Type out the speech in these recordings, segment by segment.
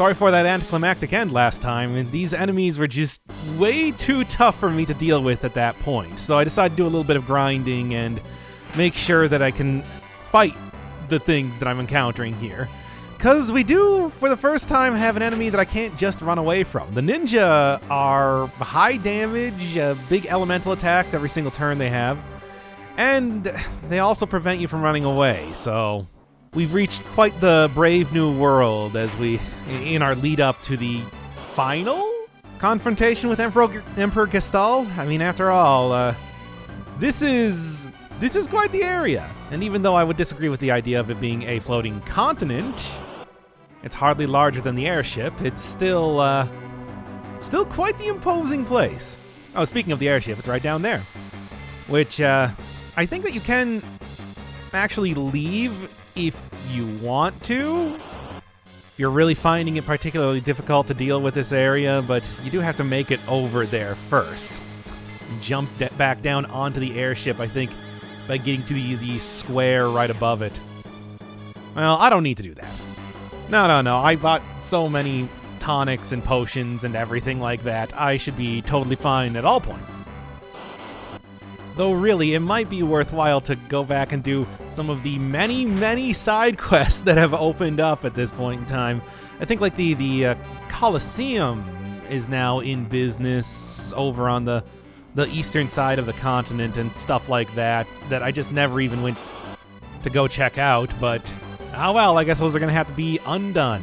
Sorry for that anticlimactic end last time, and these enemies were just way too tough for me to deal with at that point. So I decided to do a little bit of grinding and make sure that I can fight the things that I'm encountering here. Because we do, for the first time, have an enemy that I can't just run away from. The ninja are high damage, big elemental attacks every single turn they have, and they also prevent you from running away, so we've reached quite the brave new world as in our lead up to the final confrontation with Emperor Gestal. I mean, after all, this is quite the area. And even though I would disagree with the idea of it being a floating continent, it's hardly larger than the airship. It's still quite the imposing place. Oh, speaking of the airship, it's right down there, which I think that you can actually leave if you want to. You're really finding it particularly difficult to deal with this area, but you do have to make it over there first. Jump back down onto the airship, I think, by getting to the square right above it. Well, I don't need to do that. No. I bought so many tonics and potions and everything like that. I should be totally fine at all points. Though really, it might be worthwhile to go back and do some of the many, many side quests that have opened up at this point in time. I think like the Colosseum is now in business over on the eastern side of the continent and stuff like that I just never even went to go check out, but oh well, I guess those are going to have to be undone.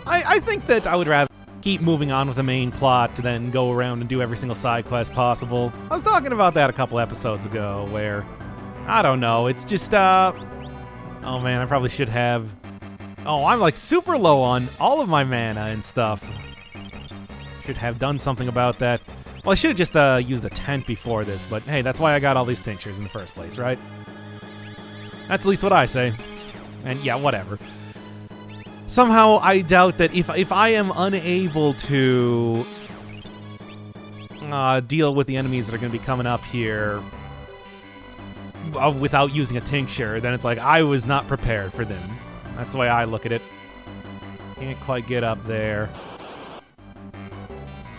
I think that I would rather keep moving on with the main plot to then go around and do every single side quest possible. I was talking about that a couple episodes ago where, I don't know, it's just, oh man, I probably should have, I'm like super low on all of my mana and stuff. Should have done something about that. Well, I should have just used the tent before this, but hey, that's why I got all these tinctures in the first place, right? That's at least what I say. And yeah, whatever. Somehow, I doubt that if I am unable to deal with the enemies that are going to be coming up here without using a tincture, then it's like I was not prepared for them. That's the way I look at it. Can't quite get up there.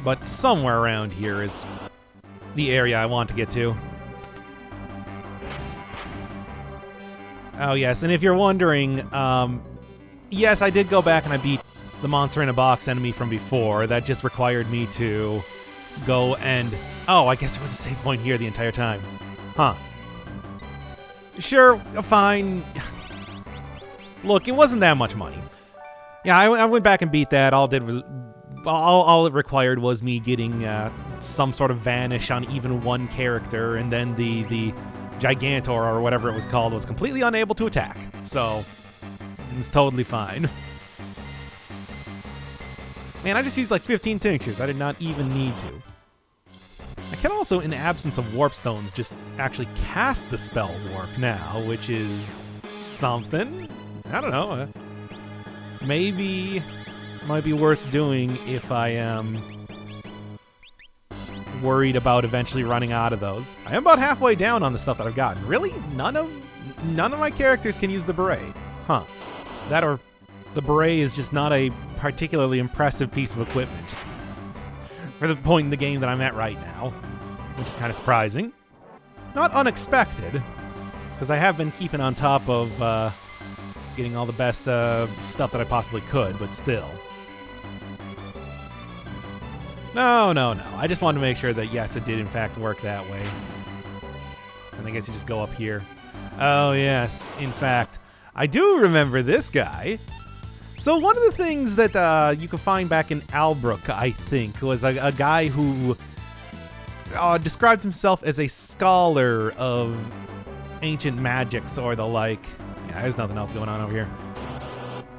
But somewhere around here is the area I want to get to. Oh, yes, and if you're wondering, yes, I did go back and I beat the monster in a box enemy from before. That just required me to go and... Oh, I guess there was a save point here the entire time. Huh. Sure, fine. Look, it wasn't that much money. Yeah, I went back and beat that. All it required was me getting some sort of vanish on even one character, and then the Gigantor, or whatever it was called, was completely unable to attack. So... it was totally fine. Man, I just used like 15 tinctures. I did not even need to. I can also, in the absence of warp stones, just actually cast the spell warp now, which is something. I don't know. Maybe it might be worth doing if I am worried about eventually running out of those. I am about halfway down on the stuff that I've gotten. Really? None of my characters can use the beret. Huh. That or the beret is just not a particularly impressive piece of equipment for the point in the game that I'm at right now, which is kind of surprising. Not unexpected, because I have been keeping on top of getting all the best stuff that I possibly could, but still. No. I just wanted to make sure that, yes, it did in fact work that way. And I guess you just go up here. Oh, yes, in fact. I do remember this guy. So one of the things that you could find back in Albrook, I think, was a guy who described himself as a scholar of ancient magics or the like. Yeah, there's nothing else going on over here.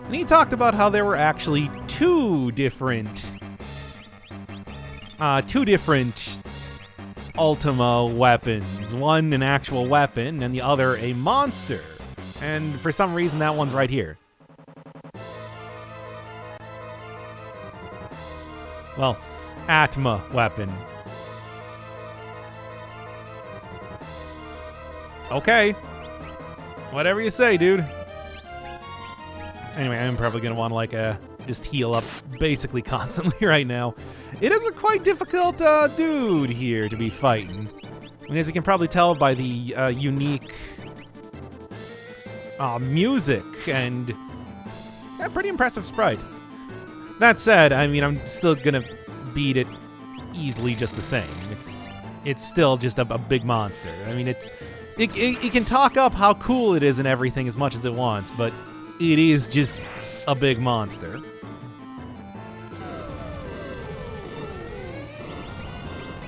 And he talked about how there were actually two different Ultima weapons. One an actual weapon and the other a monster. And for some reason, that one's right here. Well, Atma weapon. Okay. Whatever you say, dude. Anyway, I'm probably going to want to, like, just heal up basically constantly right now. It is a quite difficult dude here to be fighting. I mean, as you can probably tell by the unique music and pretty impressive sprite. That said, I mean, I'm still gonna beat it easily just the same. It's still just a big monster. I mean, it can talk up how cool it is and everything as much as it wants, but it is just a big monster.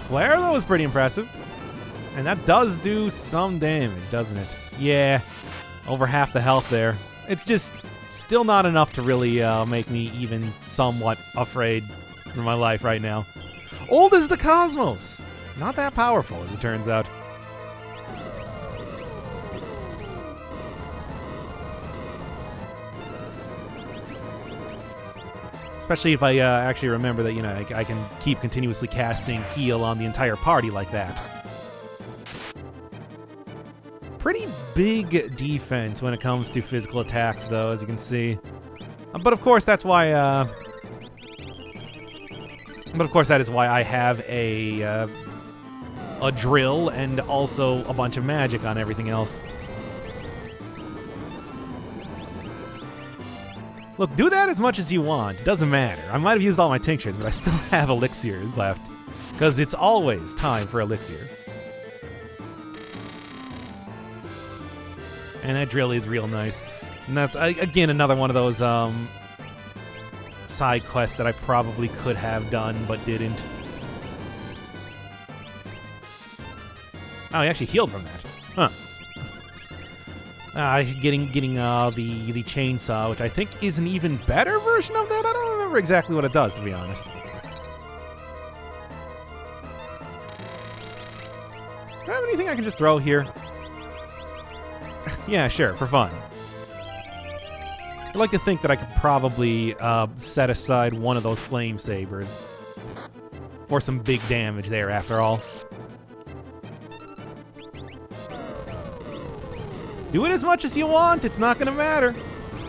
Flare, though, is pretty impressive. And that does do some damage, doesn't it? Yeah, over half the health there. It's just still not enough to really make me even somewhat afraid for my life right now. Old as the cosmos. Not that powerful, as it turns out. Especially if I actually remember that, you know, I can keep continuously casting heal on the entire party like that. Pretty big defense when it comes to physical attacks, though, as you can see. But of course, that's why. But of course, that is why I have a drill and also a bunch of magic on everything else. Look, do that as much as you want. It doesn't matter. I might have used all my tinctures, but I still have elixirs left. Because it's always time for elixir. And that drill is real nice. And that's, again, another one of those side quests that I probably could have done, but didn't. Oh, he actually healed from that. Huh. Getting the chainsaw, which I think is an even better version of that. I don't remember exactly what it does, to be honest. Do I have anything I can just throw here? Yeah, sure, for fun. I'd like to think that I could probably set aside one of those flame sabers for some big damage there, after all. Do it as much as you want. It's not going to matter.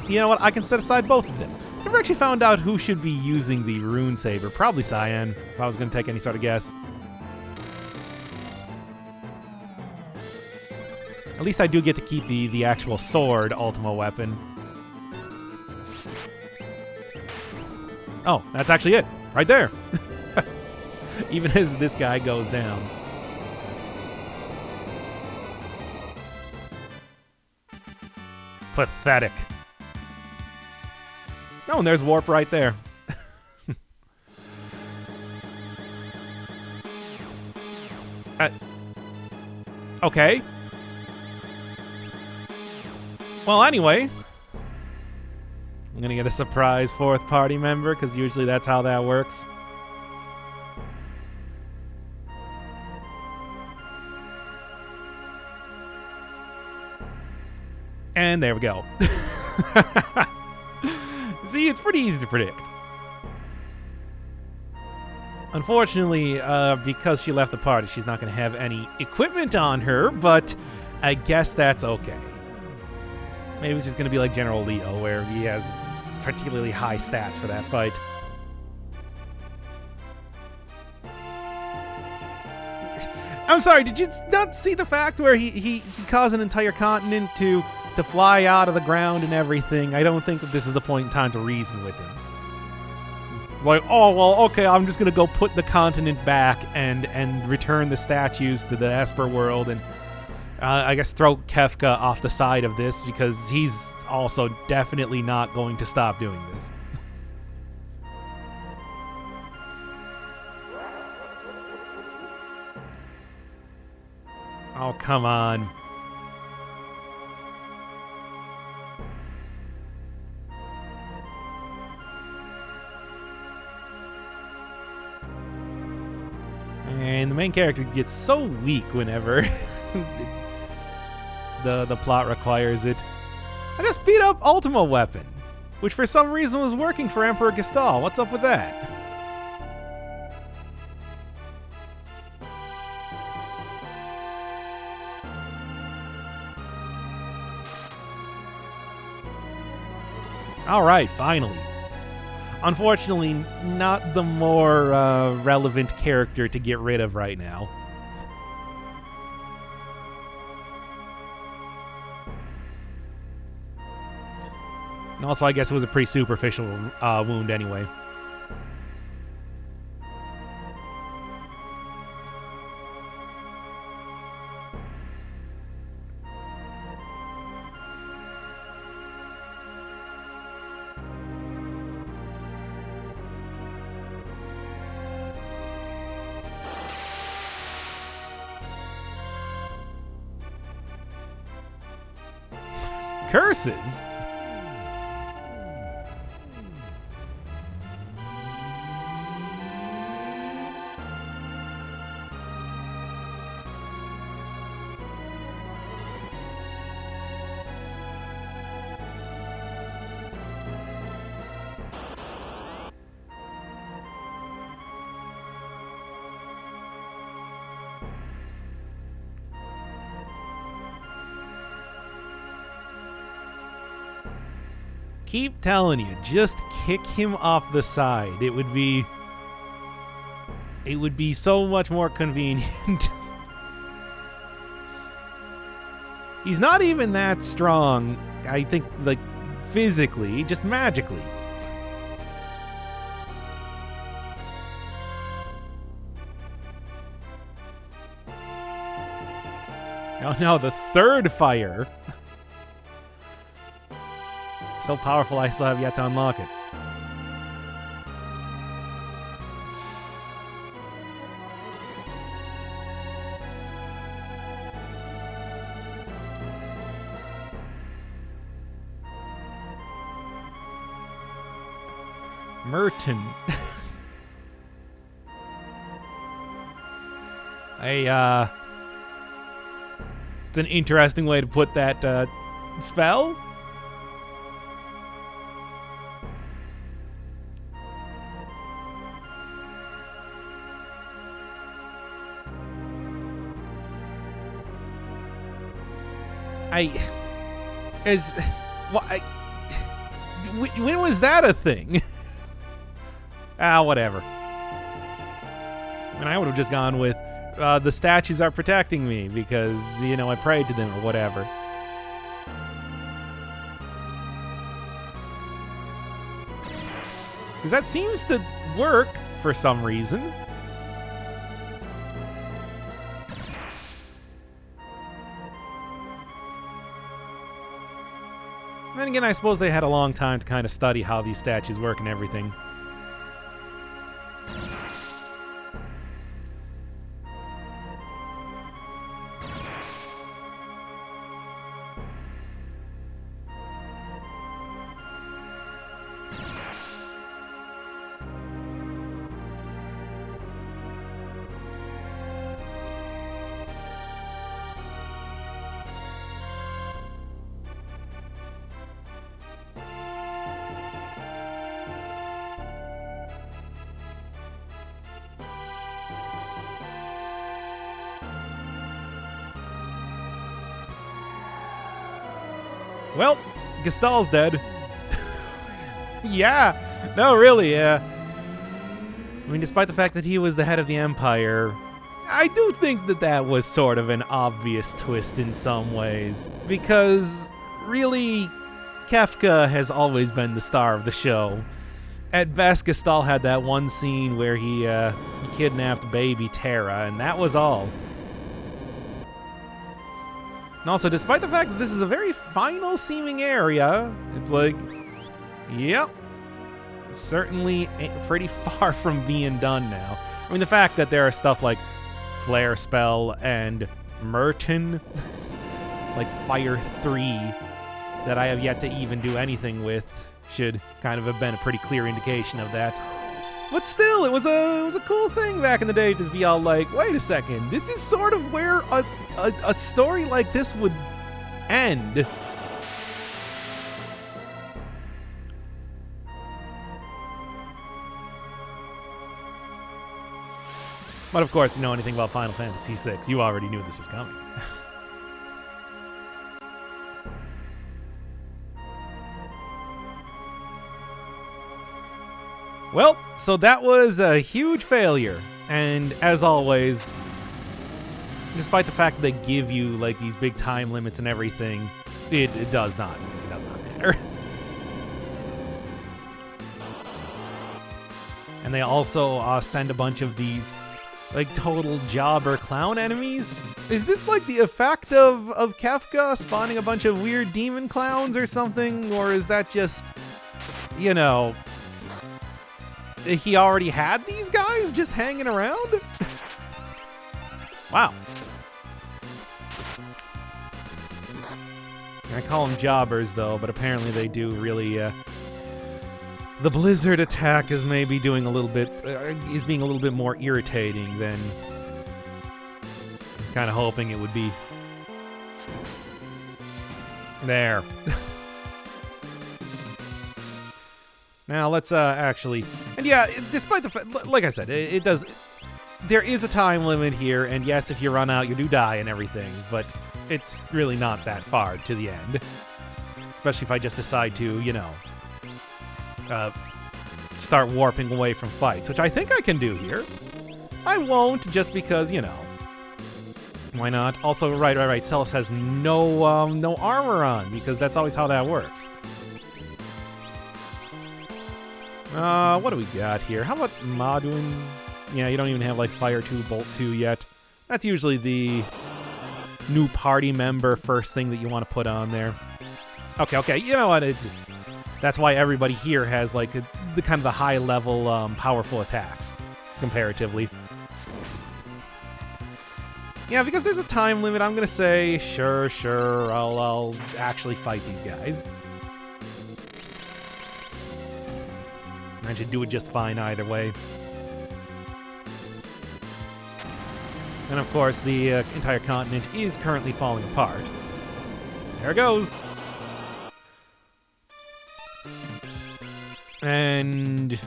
You know what? I can set aside both of them. Never actually found out who should be using the rune saber. Probably Cyan, if I was going to take any sort of guess. At least I do get to keep the actual sword Ultima weapon. Oh, that's actually it. Right there. Even as this guy goes down. Pathetic. Oh, and there's warp right there. Okay. Well, anyway, I'm gonna get a surprise fourth party member, because usually that's how that works. And there we go. See, it's pretty easy to predict. Unfortunately, because she left the party, she's not going to have any equipment on her, but I guess that's okay. Maybe it's just going to be like General Leo, where he has particularly high stats for that fight. I'm sorry, did you not see the fact where he caused an entire continent to fly out of the ground and everything? I don't think that this is the point in time to reason with him. Like, oh, well, okay, I'm just going to go put the continent back and return the statues to the Esper world and I guess throw Kefka off the side of this, because he's also definitely not going to stop doing this. Oh, come on. And the main character gets so weak whenever the plot requires it. I just beat up Ultima Weapon, which for some reason was working for Emperor Gestal. What's up with that? All right, finally. Unfortunately, not the more relevant character to get rid of right now. And also, I guess it was a pretty superficial wound anyway. Curses? Keep telling you, just kick him off the side. It would be so much more convenient. He's not even that strong, I think, like, physically, just magically. Oh no, the third fire. So powerful, I still have yet to unlock it. Merton. It's an interesting way to put that spell. When was that a thing? Whatever. I mean, I would have just gone with the statues are protecting me because, you know, I prayed to them or whatever. Because that seems to work for some reason. Then again, I suppose they had a long time to kind of study how these statues work and everything. Well, Gestal's dead. Yeah. No, really, yeah. I mean, despite the fact that he was the head of the Empire, I do think that that was sort of an obvious twist in some ways. Because, really, Kefka has always been the star of the show. At best, Gestal had that one scene where he kidnapped baby Terra, and that was all. And also, despite the fact that this is a very final-seeming area, it's like, yep, certainly pretty far from being done now. I mean, the fact that there are stuff like Flare Spell and Merton, like Fire 3, that I have yet to even do anything with, should kind of have been a pretty clear indication of that. But still, it was a cool thing back in the day to be all like, wait a second, this is sort of where a story like this would end. But of course, you know anything about Final Fantasy VI, you already knew this was coming. Well, so that was a huge failure. And as always, despite the fact that they give you like these big time limits and everything, it does not matter. And they also send a bunch of these like total jobber clown enemies. Is this like the effect of Kefka spawning a bunch of weird demon clowns or something? Or is that just, you know, he already had these guys just hanging around? Wow. I call them jobbers though, but apparently they do really, the blizzard attack is maybe doing a little bit, is being a little bit more irritating than I'm kind of hoping it would be. There. Now let's actually, and yeah, despite the fact, like I said, it does, there is a time limit here, and yes, if you run out, you do die and everything, but it's really not that far to the end. Especially if I just decide to, you know, start warping away from fights, which I think I can do here. I won't, just because, you know, why not? Also, right, Celes has no armor on, because that's always how that works. What do we got here? How about Madun? Yeah, you don't even have like Fire 2, Bolt 2 yet. That's usually the new party member first thing that you want to put on there. Okay, you know what? It just, that's why everybody here has like the kind of the high level, powerful attacks comparatively. Yeah, because there's a time limit, I'm gonna say sure, I'll actually fight these guys. I should do it just fine either way. And of course, the entire continent is currently falling apart. There it goes. And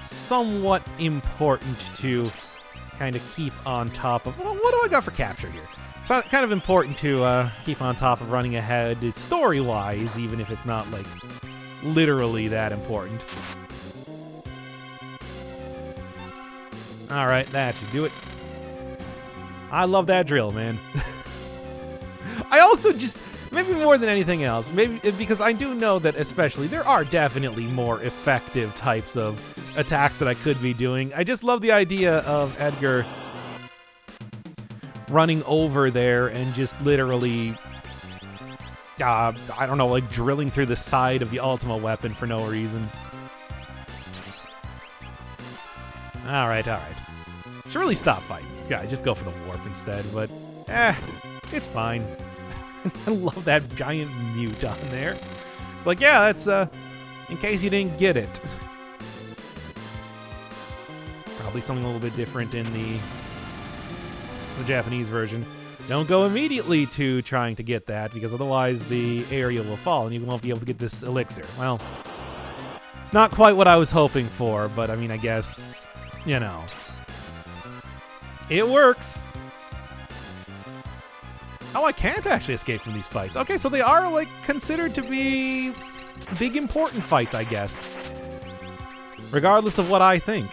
somewhat important to kind of keep on top of. Well, what do I got for capture here? It's kind of important to keep on top of running ahead story-wise, even if it's not like literally that important. Alright, that should do it. I love that drill, man. I also just, maybe more than anything else, maybe because I do know that especially there are definitely more effective types of attacks that I could be doing. I just love the idea of Edgar running over there and just literally, I don't know, like drilling through the side of the Ultima weapon for no reason. Alright. Should really stop fighting this guy. Just go for the warp instead, but it's fine. I love that giant mute on there. It's like, yeah, that's in case you didn't get it. Probably something a little bit different in the Japanese version. Don't go immediately to trying to get that, because otherwise the area will fall and you won't be able to get this elixir. Well, not quite what I was hoping for, but I mean, I guess, you know, it works. Oh, I can't actually escape from these fights. Okay, so they are, like, considered to be big, important fights, I guess. Regardless of what I think.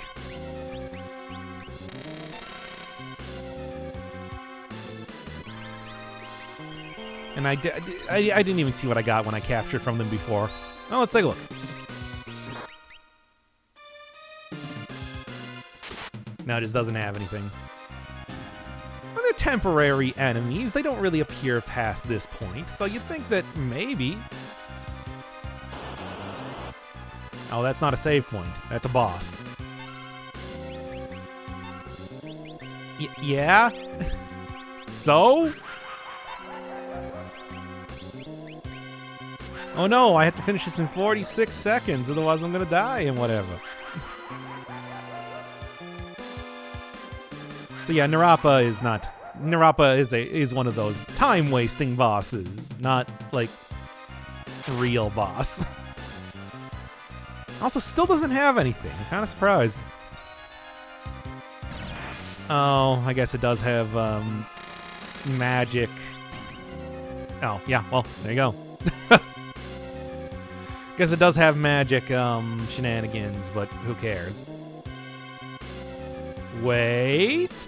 And I didn't even see what I got when I captured from them before. Oh, let's take a look. No, it just doesn't have anything. Well, they're temporary enemies. They don't really appear past this point, so you'd think that maybe... Oh, that's not a save point. That's a boss. Yeah? So? Oh no, I have to finish this in 46 seconds, otherwise I'm gonna die and whatever. So yeah, Narapa is not... Narapa is one of those time-wasting bosses, not, like, real boss. Also, still doesn't have anything. I'm kind of surprised. Oh, I guess it does have, magic. Oh, yeah, well, there you go. Guess it does have magic shenanigans, but who cares? Wait.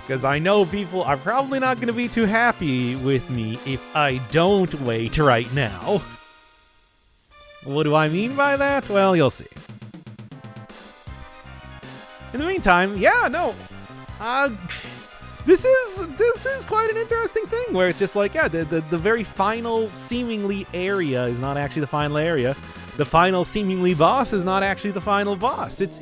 Because I know people are probably not going to be too happy with me if I don't wait right now. What do I mean by that? Well, you'll see. In the meantime, yeah, no. This is quite an interesting thing where it's just like, yeah, the very final seemingly area is not actually the final area. The final seemingly boss is not actually the final boss. It's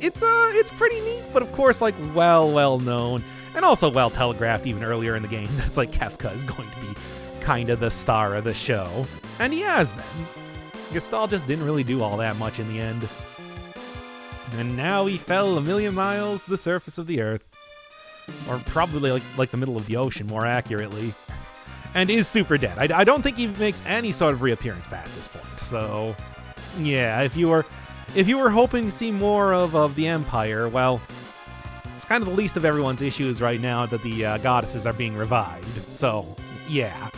pretty neat, but of course, like, well known. And also well telegraphed even earlier in the game. That's like Kefka is going to be kind of the star of the show. And he has been. Gestalt just didn't really do all that much in the end. And now he fell a million miles to the surface of the earth. Or probably like the middle of the ocean, more accurately. And is super dead. I don't think he makes any sort of reappearance past this point. So, yeah, if you were hoping to see more of the Empire, well, it's kind of the least of everyone's issues right now that the goddesses are being revived. So, yeah.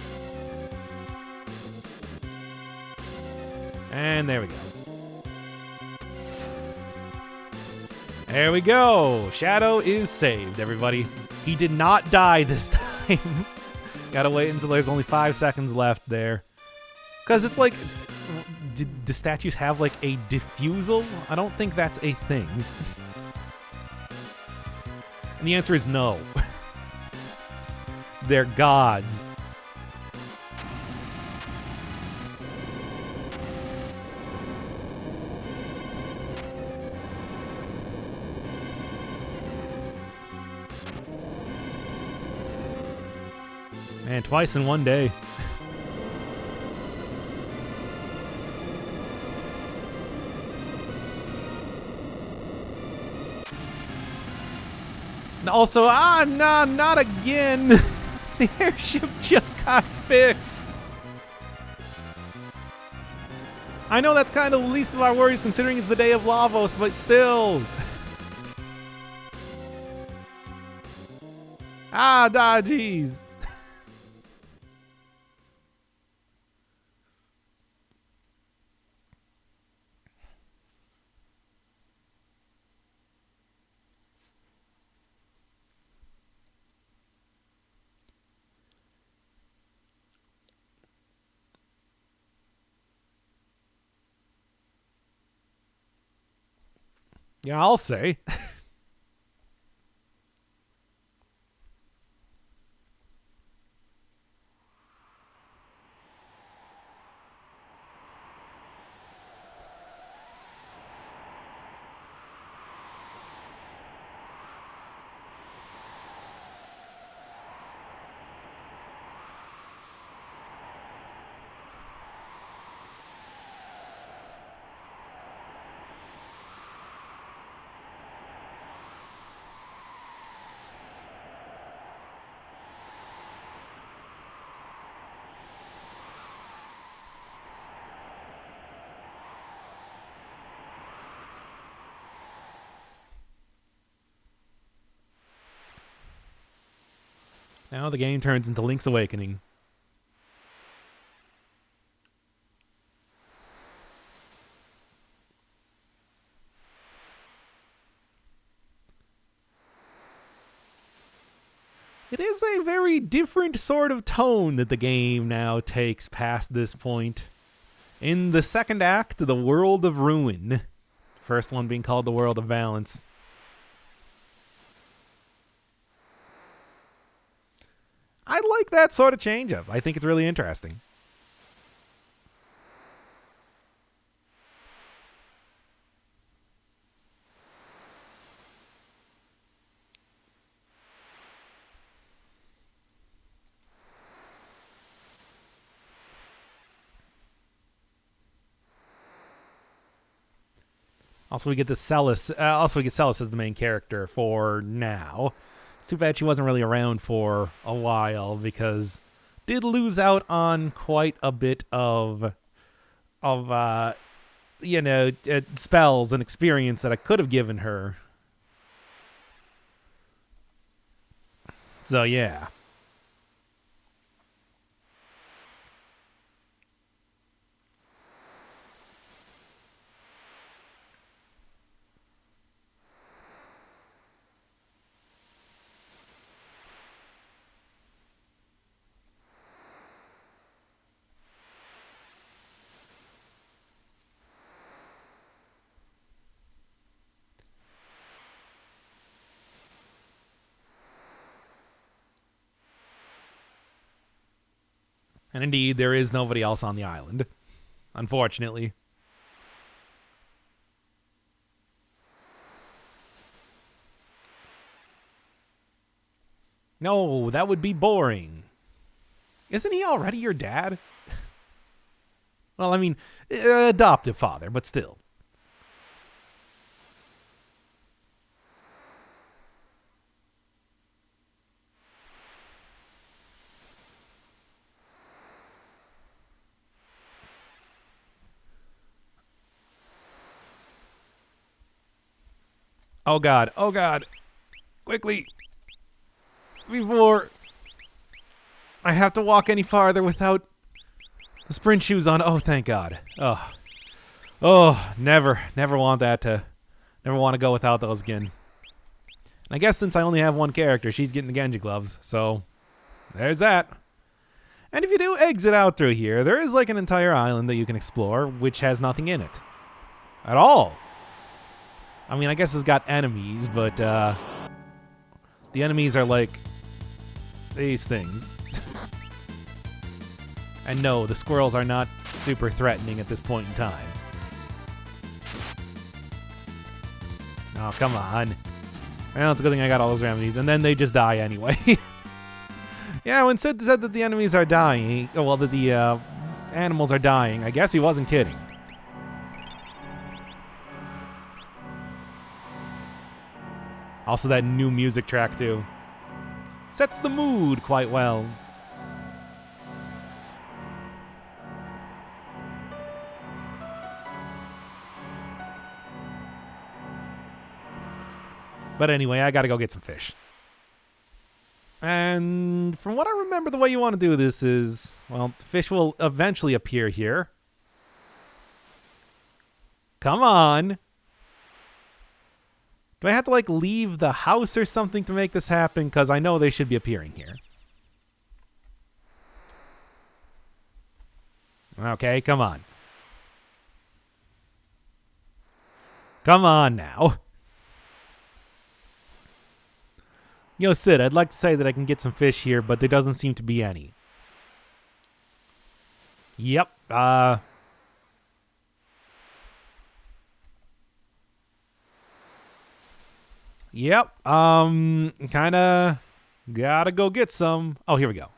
And there we go. There we go. Shadow is saved, everybody. He did not die this time. Gotta wait until there's only 5 seconds left there. Because it's like, do statues have like a diffusal? I don't think that's a thing. And the answer is no. They're gods. Man, twice in one day. And also, nah, not again. The airship just got fixed. I know that's kind of the least of our worries considering it's the day of Lavos, but still. Jeez. Yeah, I'll say. Now the game turns into Link's Awakening. It is a very different sort of tone that the game now takes past this point. In the second act, the World of Ruin. First one being called the World of Balance. I like that sort of change up. I think it's really interesting. Also, we get Celes as the main character for now. It's too bad she wasn't really around for a while because did lose out on quite a bit of spells and experience that I could have given her. So yeah. And indeed, there is nobody else on the island, unfortunately. No, that would be boring. Isn't he already your dad? Well, I mean, adoptive father, but still. Oh god, oh god. Quickly. Before I have to walk any farther without the sprint shoes on. Oh, thank god. Oh, never want to go without those again. And I guess since I only have one character, she's getting the Genji gloves, so there's that. And if you do exit out through here, there is like an entire island that you can explore, which has nothing in it. At all. I mean, I guess it's got enemies, but the enemies are like these things. And no, the squirrels are not super threatening at this point in time. Oh, come on. Well, it's a good thing I got all those remedies, and then they just die anyway. Yeah, when Sid said that the enemies are dying, well, that the animals are dying, I guess he wasn't kidding. Also, that new music track, too. Sets the mood quite well. But anyway, I gotta go get some fish. And from what I remember, the way you want to do this is, well, fish will eventually appear here. Come on. Do I have to, like, leave the house or something to make this happen? Because I know they should be appearing here. Okay, come on. Come on now. Yo, Sid, I'd like to say that I can get some fish here, but there doesn't seem to be any. Yep, Yep, kinda gotta go get some. Oh, here we go.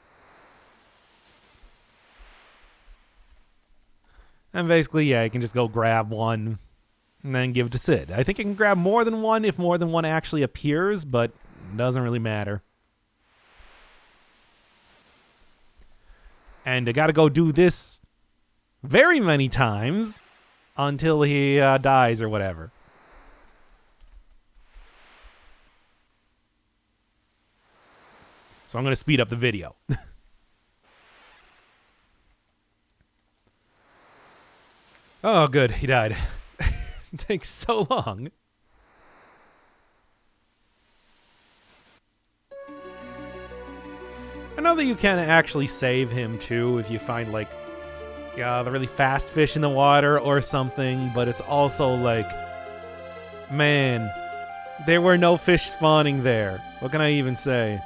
And basically, yeah, you can just go grab one and then give it to Sid. I think you can grab more than one if more than one actually appears, but it doesn't really matter. And I gotta go do this very many times until he dies or whatever. So I'm going to speed up the video. Oh, good. He died. It takes so long. I know that you can actually save him, too, if you find, like, the really fast fish in the water or something, but it's also like, man, there were no fish spawning there. What can I even say?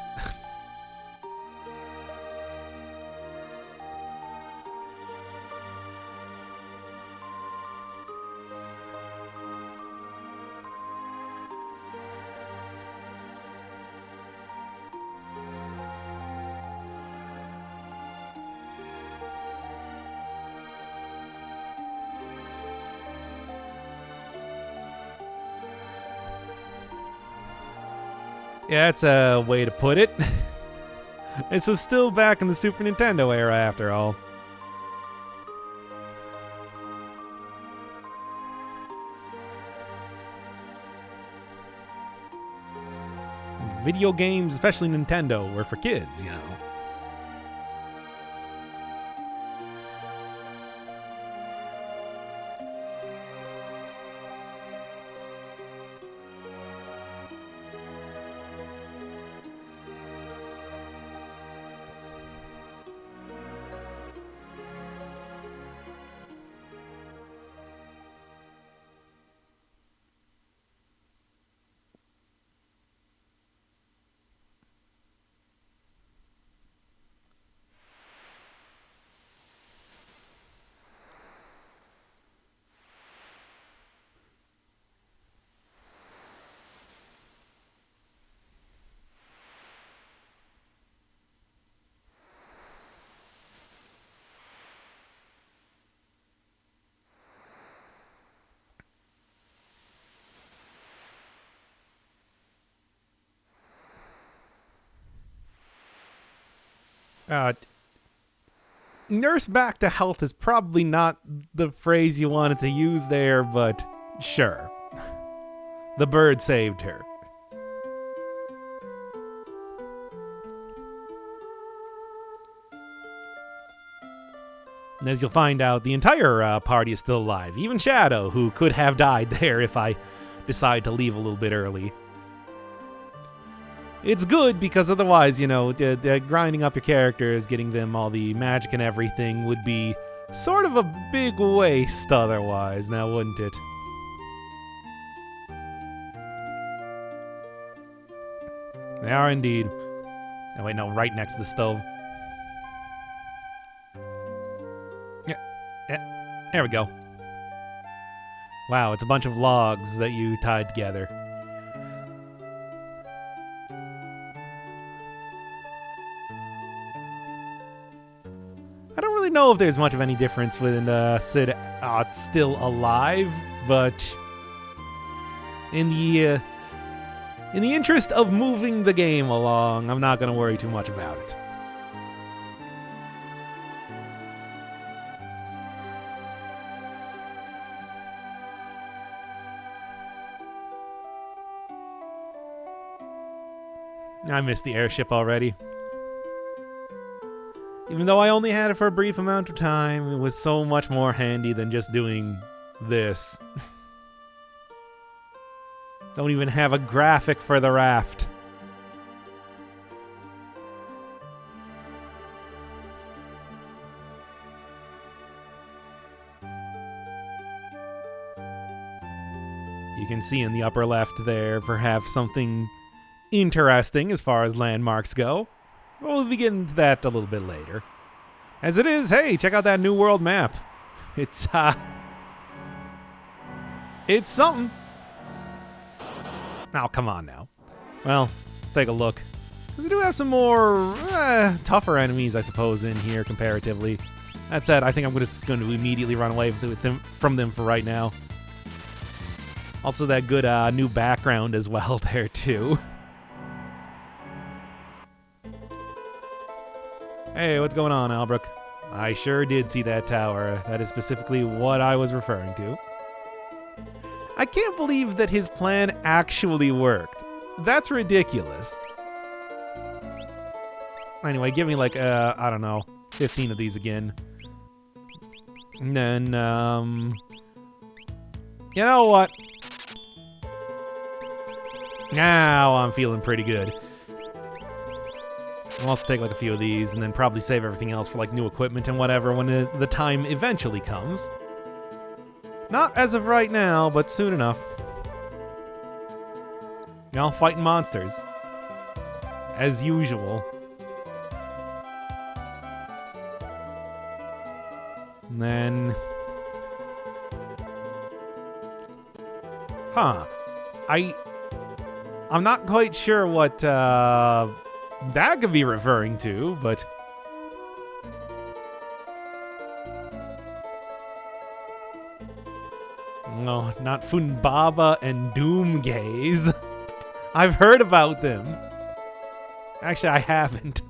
Yeah, that's a way to put it. This was still back in the Super Nintendo era, after all. Video games, especially Nintendo, were for kids, you know. Uh, Nurse back to health is probably not the phrase you wanted to use there, but sure. The bird saved her. And as you'll find out, the entire party is still alive. Even Shadow, who could have died there if I decide to leave a little bit early. It's good because otherwise, you know, grinding up your characters, getting them all the magic and everything would be sort of a big waste otherwise, now wouldn't it? They are indeed. Oh wait, no, right next to the stove. Yeah, there we go. Wow, it's a bunch of logs that you tied together. I don't really know if there's much of any difference with Cid still alive, but in the interest of moving the game along, I'm not going to worry too much about it. I missed the airship already. Even though I only had it for a brief amount of time, it was so much more handy than just doing this. Don't even have a graphic for the raft. You can see in the upper left there perhaps something interesting as far as landmarks go. We'll be getting to that a little bit later. As it is, hey, check out that New World map. It's something. Oh, come on now. Well, let's take a look. Because we do have some more tougher enemies, I suppose, in here comparatively. That said, I think I'm just going to immediately run away from them for right now. Also, that good new background as well there, too. Hey, what's going on, Albrook? I sure did see that tower. That is specifically what I was referring to. I can't believe that his plan actually worked. That's ridiculous. Anyway, give me like, I don't know, 15 of these again. And then, you know what? Now I'm feeling pretty good. I'll also take like a few of these and then probably save everything else for like new equipment and whatever when the time eventually comes. Not as of right now, but soon enough. You know, fighting monsters. As usual. And then... Huh. I'm not quite sure what, that could be referring to, but... No, not Funbaba and Doomgaze. I've heard about them. Actually, I haven't.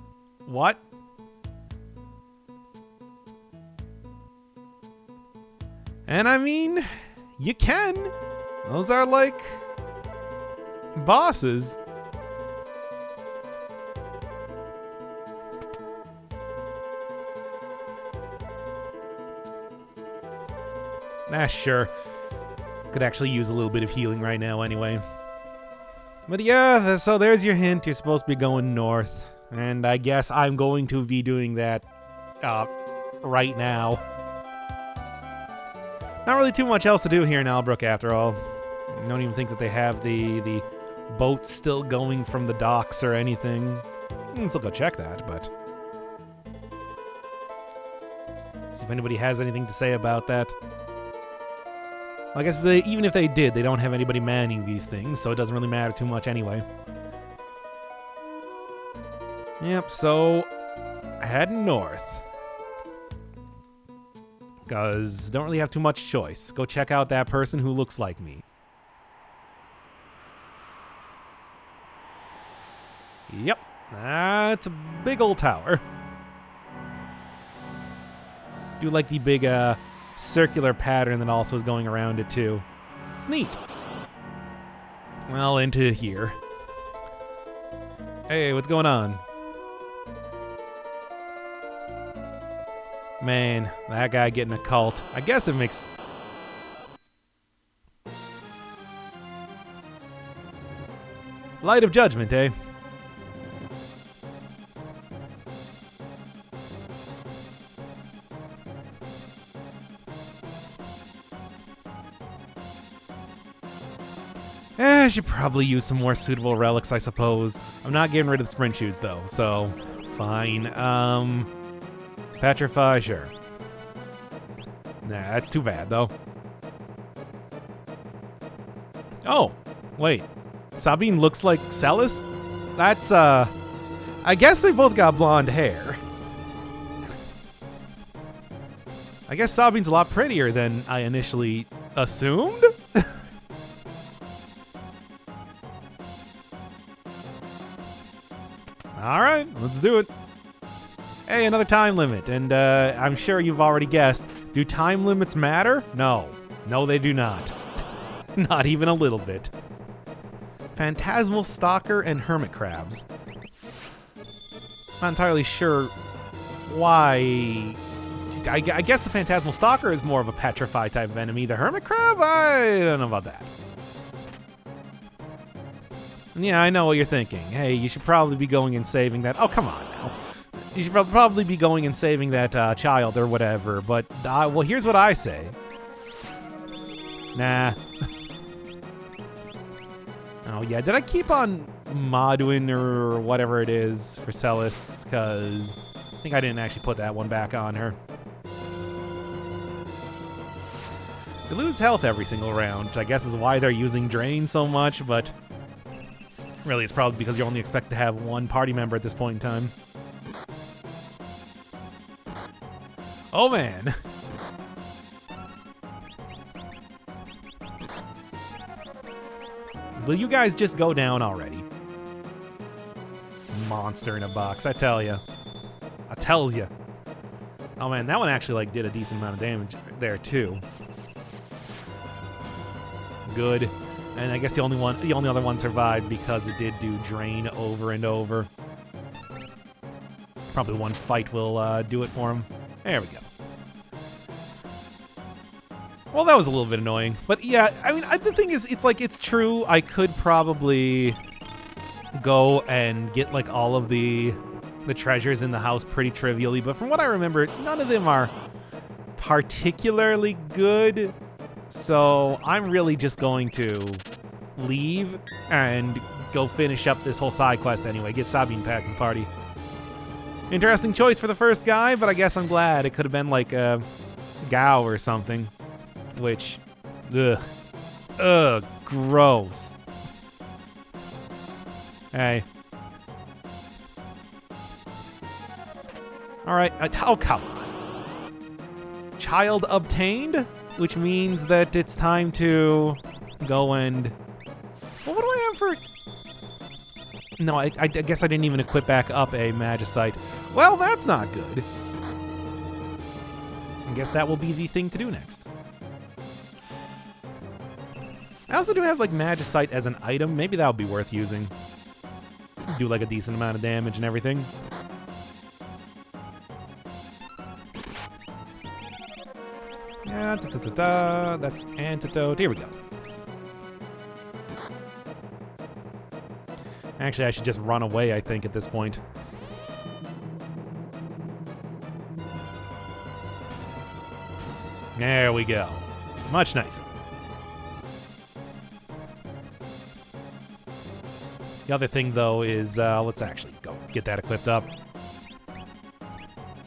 What? And I mean, you can. Those are like... bosses. Sure. Could actually use a little bit of healing right now anyway. But yeah, so there's your hint. You're supposed to be going north. And I guess I'm going to be doing that right now. Not really too much else to do here in Albrook after all. I don't even think that they have the boats still going from the docks or anything. You can still go check that, but... see if anybody has anything to say about that. I guess even if they did, they don't have anybody manning these things, so it doesn't really matter too much anyway. Yep, so heading north. Because don't really have too much choice. Go check out that person who looks like me. Yep, that's a big old tower. Do like the big circular pattern that also is going around it too. It's neat. Well, into here. Hey, what's going on? Man, that guy getting a cult. I guess it makes... Light of Judgment, eh? I should probably use some more suitable relics, I suppose. I'm not getting rid of the sprint shoes, though, so fine. Petrify, sure. Nah, that's too bad, though. Oh, wait. Sabine looks like Celis? That's, I guess they both got blonde hair. I guess Sabine's a lot prettier than I initially assumed? Alright, let's do it. Hey, another time limit, and I'm sure you've already guessed. Do time limits matter? No. No, they do not. Not even a little bit. Phantasmal Stalker and Hermit Crabs. Not entirely sure why... I guess the Phantasmal Stalker is more of a Petrify type of enemy. The Hermit Crab? I don't know about that. Yeah, I know what you're thinking. Hey, you should probably be going and saving that... Oh, come on now. You should probably be going and saving that child or whatever, but... well, here's what I say. Nah. Oh, yeah. Did I keep on Modwin or whatever it is for Celis? Because I think I didn't actually put that one back on her. You lose health every single round, which I guess is why they're using Drain so much, but... Really, it's probably because you only expect to have one party member at this point in time. Oh, man. Will you guys just go down already? Monster in a box, I tell ya. I tells ya. Oh, man, that one actually, like, did a decent amount of damage there, too. Good. And I guess the only other one survived because it did do Drain over and over. Probably one fight will do it for him. There we go. Well, that was a little bit annoying. But yeah, I mean, the thing is, it's like, it's true. I could probably go and get like all of the treasures in the house pretty trivially. But from what I remember, none of them are particularly good. So I'm really just going to leave and go finish up this whole side quest anyway. Get Sabine back in the party. Interesting choice for the first guy, but I guess I'm glad. It could have been like a Gao or something. Which, ugh, gross. Hey. Alright, oh, come on. Child obtained? Which means that it's time to go and... Well, what do I have for... No, I guess I didn't even equip back up a Magicite. Well, that's not good. I guess that will be the thing to do next. I also do have, like, Magicite as an item. Maybe that would be worth using. Do, like, a decent amount of damage and everything. Yeah, that's Antidote. Here we go. Actually, I should just run away, I think, at this point. There we go. Much nicer. The other thing, though, is let's actually go get that equipped up.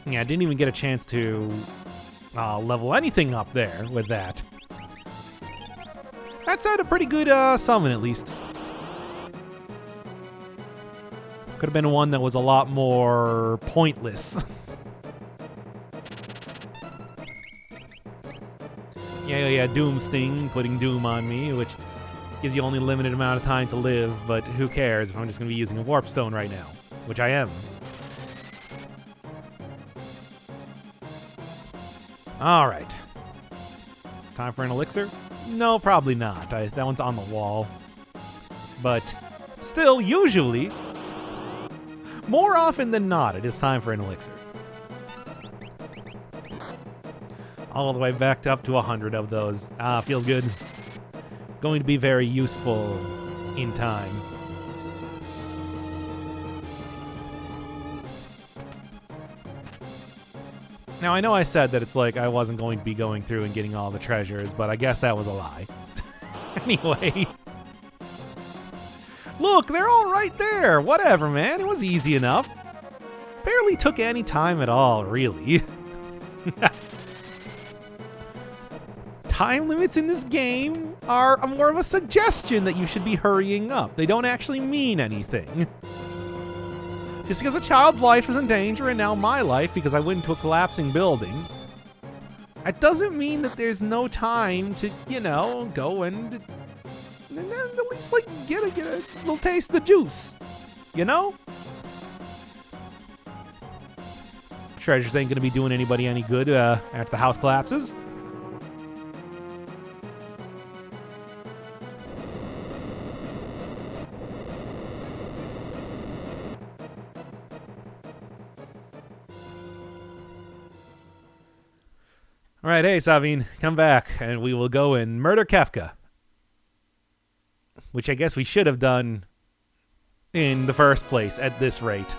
Yeah, I didn't even get a chance to level anything up there with that. That's a pretty good summon, at least. Could have been one that was a lot more pointless. Yeah, Doom Sting, putting Doom on me, which gives you only a limited amount of time to live, but who cares if I'm just going to be using a Warp Stone right now, which I am. All right. Time for an elixir? No, probably not. That one's on the wall. But still, usually, more often than not, it is time for an elixir. All the way back up to 100 of those. Feels good. Going to be very useful in time. Now, I know I said that it's like I wasn't going to be going through and getting all the treasures, but I guess that was a lie. Anyway. Look, they're all right there. Whatever, man. It was easy enough. Barely took any time at all, really. Time limits in this game are more of a suggestion that you should be hurrying up. They don't actually mean anything. Just because a child's life is in danger and now my life because I went into a collapsing building, it doesn't mean that there's no time to, you know, go and at least like get a little taste of the juice, you know? Treasures ain't gonna be doing anybody any good after the house collapses. All right, hey, Savine, come back, and we will go and murder Kefka. Which I guess we should have done in the first place at this rate.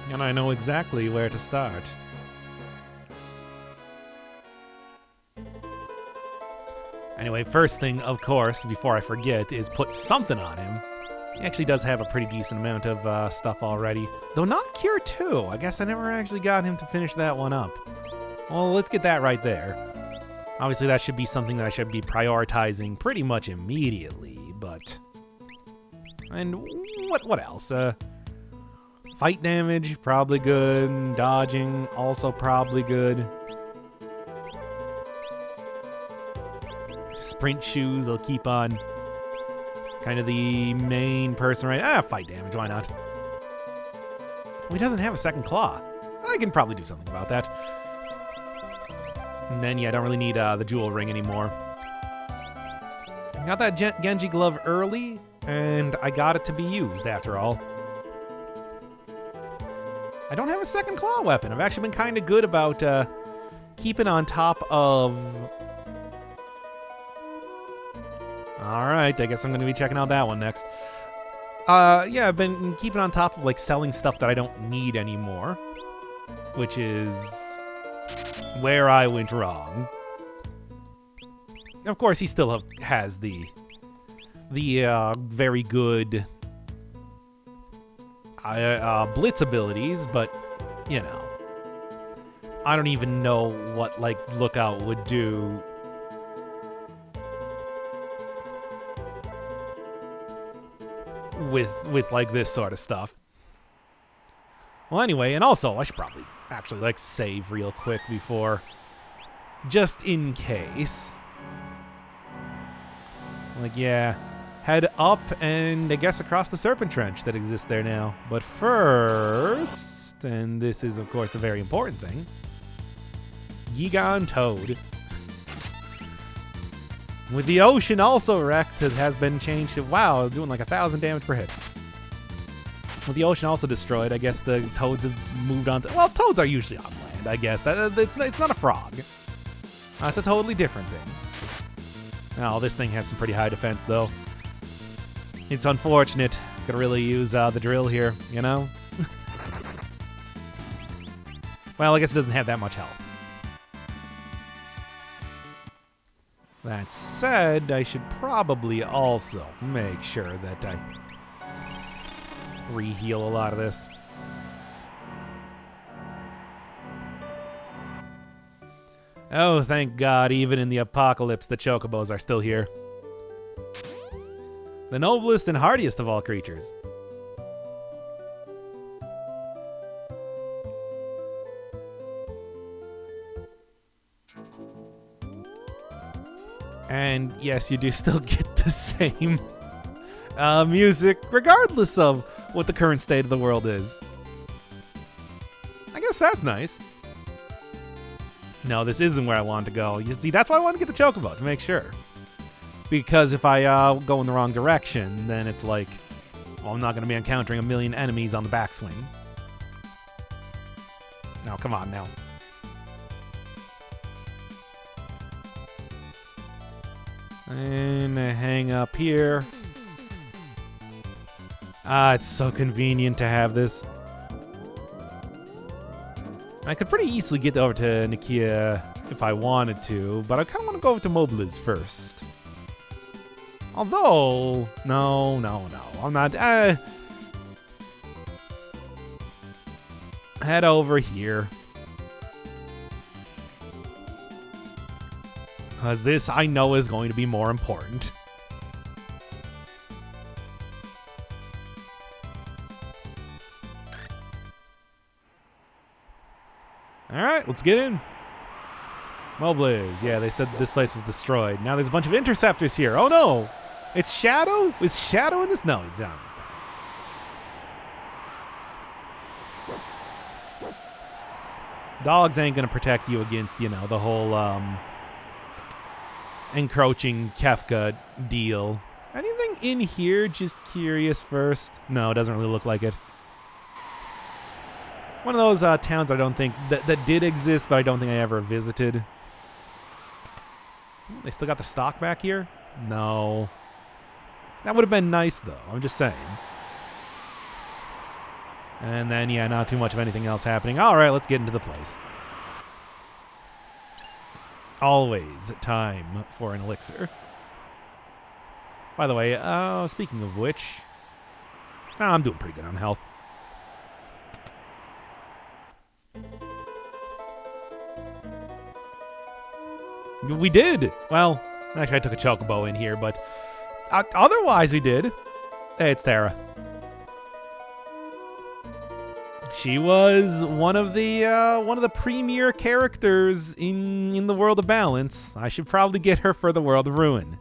And I know exactly where to start. Anyway, first thing, of course, before I forget, is put something on him. He actually does have a pretty decent amount of stuff already. Though not Cure 2. I guess I never actually got him to finish that one up. Well, let's get that right there. Obviously, that should be something that I should be prioritizing pretty much immediately, but... And what else? Fight damage, probably good. Dodging, also probably good. Sprint shoes, I'll keep on kind of the main person, right? Fight damage, why not? Well, he doesn't have a second claw. I can probably do something about that. And then, yeah, I don't really need the jewel ring anymore. Got that Genji glove early, and I got it to be used, after all. I don't have a second claw weapon. I've actually been kind of good about keeping on top of... Alright, I guess I'm going to be checking out that one next. Yeah, I've been keeping on top of, like, selling stuff that I don't need anymore. Which is... where I went wrong. Of course, he still has the very good... blitz abilities, but, you know. I don't even know what, like, Lookout would do... with like this sort of stuff. Well, anyway, and also I should probably actually like save real quick before, just in case. Like, yeah, head up and I guess across the Serpent Trench that exists there now. But first, and this is of course the very important thing, Gigan Toad. With the ocean also wrecked, it has been changed to, wow, doing like 1,000 damage per hit. With the ocean also destroyed, I guess the toads have moved on to... Well, toads are usually on land, I guess. It's not a frog. It's a totally different thing. Oh, this thing has some pretty high defense, though. It's unfortunate. Could really use the drill here, you know? Well, I guess it doesn't have that much health. That said, I should probably also make sure that I re-heal a lot of this. Oh, thank God, even in the apocalypse, the chocobos are still here. The noblest and hardiest of all creatures. And yes, you do still get the same music, regardless of what the current state of the world is. I guess that's nice. No, this isn't where I wanted to go. You see, that's why I wanted to get the Chocobo, to make sure. Because if I go in the wrong direction, then it's like, well, I'm not going to be encountering a million enemies on the backswing. Now, come on now. And I hang up here. Ah, it's so convenient to have this. I could pretty easily get over to Nakia if I wanted to, but I kind of want to go over to Mobliz first. Although, no, I'm not. Head over here. Because this, I know, is going to be more important. Alright, let's get in. Mobliz. Yeah, they said this place was destroyed. Now there's a bunch of interceptors here. Oh no! It's Shadow? Is Shadow in this? No, he's down. Dogs ain't gonna protect you against, you know, the whole encroaching Kefka deal. Anything in here? Just curious first. No, it doesn't really look like it. One of those towns I don't think that did exist, but I don't think I ever visited. They still got the stock back here? No. That would have been nice, though. I'm just saying. And then, yeah, not too much of anything else happening. All right, let's get into the place. Always time for an elixir. By the way, speaking of which, I'm doing pretty good on health. We did. Well, actually, I took a Chocobo in here, but otherwise we did. Hey, it's Thera. She was one of the premier characters in the World of Balance. I should probably get her for the World of Ruin.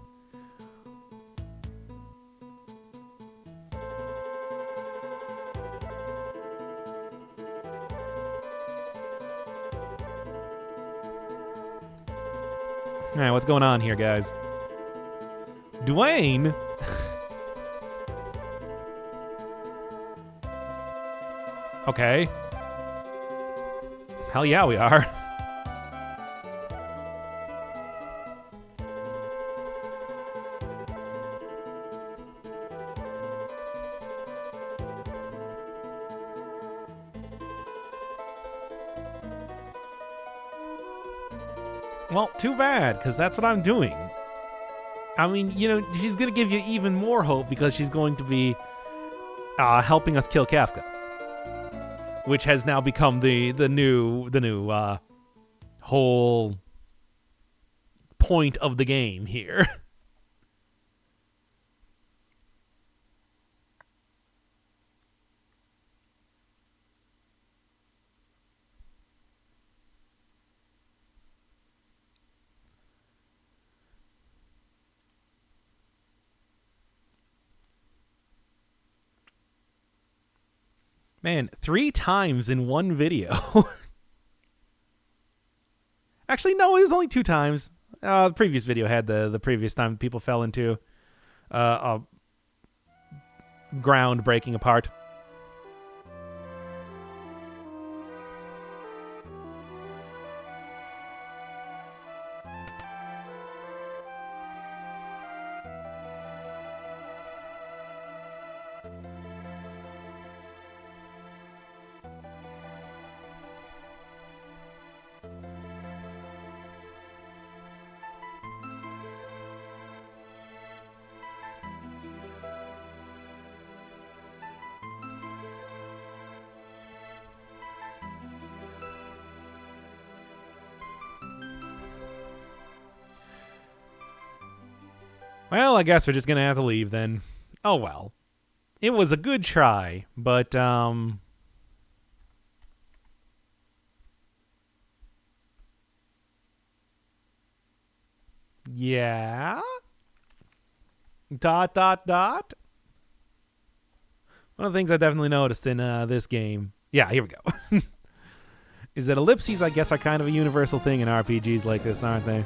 All right, what's going on here, guys? Dwayne? Okay. Hell yeah, we are. Well, too bad, because that's what I'm doing. I mean, you know, she's going to give you even more hope because she's going to be helping us kill Kefka. Which has now become the new whole point of the game here. Man, 3 times in one video. Actually, no, it was only 2 times. The previous video had the previous time people fell into ground breaking apart. Well, I guess we're just gonna have to leave then. Oh well. It was a good try, but Yeah? Dot, dot, dot? One of the things I definitely noticed in this game... Yeah, here we go. Is that ellipses, I guess, are kind of a universal thing in RPGs like this, aren't they?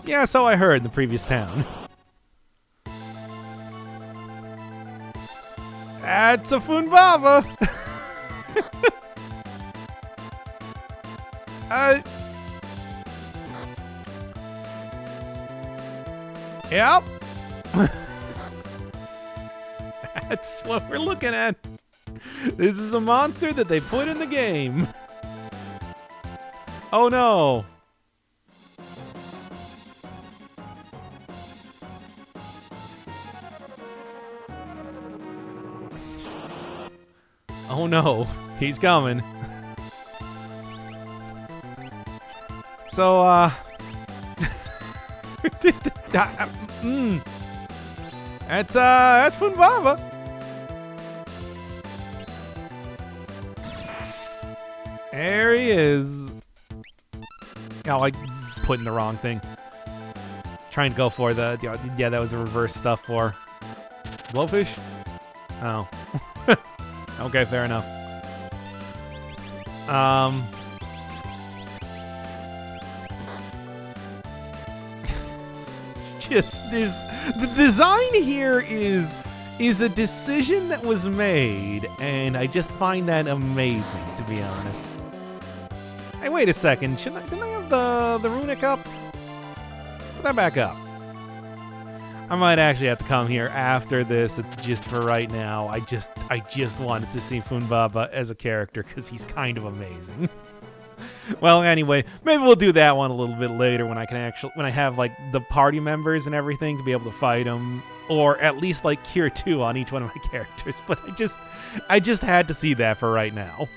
Yeah, so I heard in the previous town. That's a Funbaba! Yep. That's what we're looking at. This is a monster that they put in the game. Oh no. Oh no, he's coming. So, that's Funbaba. There he is. Oh, I put in the wrong thing. Trying to go for the, yeah, that was the reverse stuff for Blowfish. Oh. Okay, fair enough. It's just this. The design here is a decision that was made, and I just find that amazing, to be honest. Hey, wait a second. Didn't I have the runic up? Put that back up. I might actually have to come here after this. It's just for right now. I just wanted to see Funbaba as a character because he's kind of amazing. Well, anyway, maybe we'll do that one a little bit later when I have like the party members and everything to be able to fight him, or at least like Cure 2 on each one of my characters. But I just had to see that for right now.